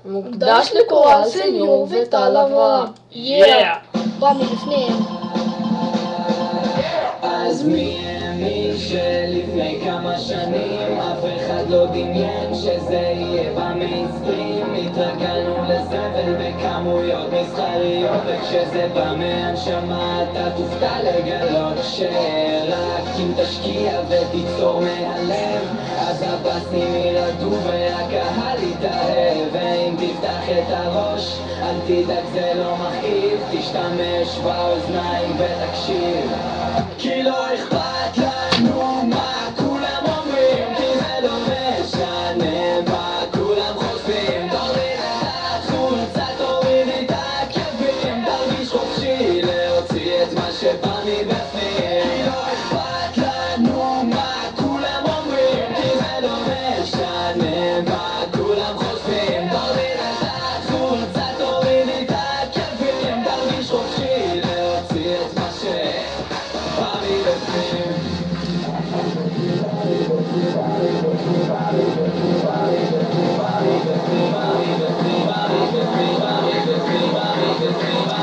מוקדש לקורל סניור וטל אברהם. בא מבפנים. אז מי האמין שלפני כמה שנים אף אחד לא דמיין שזה יהיה במיינסטרים? התרגלנו לזבל בכמויות מסחריות, וכשזה בא מהנשמה אתה תופתע לגלות שרק אם תשקיע ותיצור מהלב אז הבסים ירדו והקהל יתאהב. ואם תפתח את הראש אל תדאג, זה לא מכאיב, תשתמש באוזניים ותקשיב, כי לא אכפת לנו מה כולם אומרים, כי זה לא משנה מה כולם חושבים. תוריד את החולצה, תוריד את הכאבים, תרגיש חופשי להוציא את מה שבא מבפנים. כי לא אכפת לנו מה כולם אומרים, כי זה לא משנה מה כולם חושבים. תוריד את החולצה, תוריד את הכאבים, תרגיש חופשי להוציא את מה שבא מבפנים.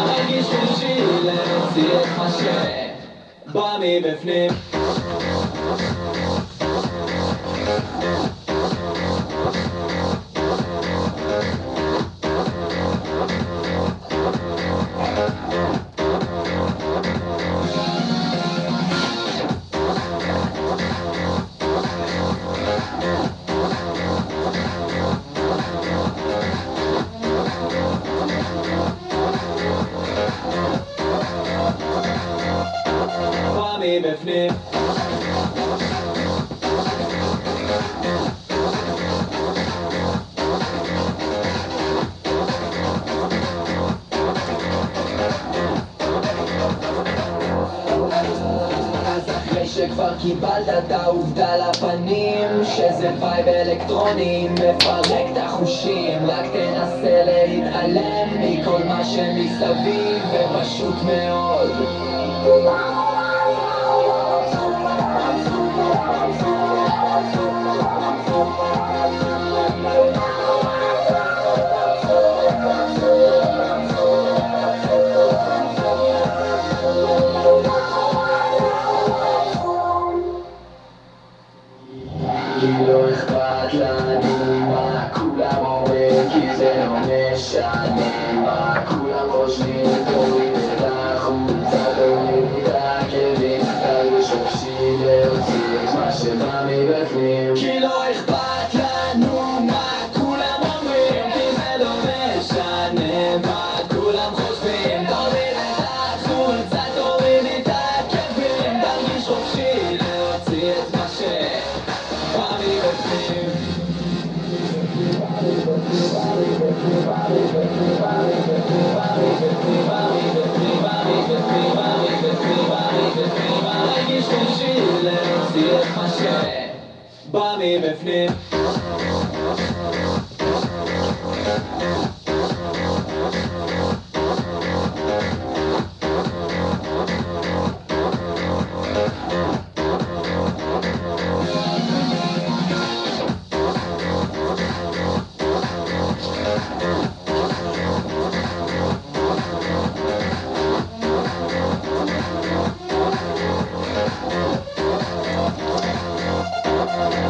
תרגיש חופשי להוציא את מה שבא מבפנים. בא מבפנים. אז אחרי שכבר קיבלת את העובדה לפנים שזה וייב אלקטרוני מפרק את החושים, רק תנסה להתעלם מכל מה שמסביב ופשוט מאוד כי לא אכפת לנו מה כולם אומרים, כי זה לא משנה מה כולם חושבים. תוריד את החולצה, תוריד את הכאבים, תרגיש חופשי להוציא את מה שבא מבפנים. כי לא אכפת לנו מה כולם אומרים, כי זה לא משנה מה כולם חושבים. תוריד את החולצה, תוריד את הכאבים, תרגיש חופשי להוציא את מה שבא מבפנים. תרגיש חופשי להוציא את מה שבא מבפנים.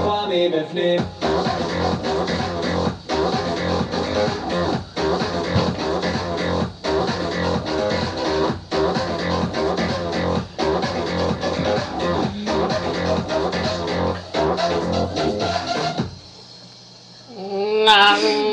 בא מבפנים. נאם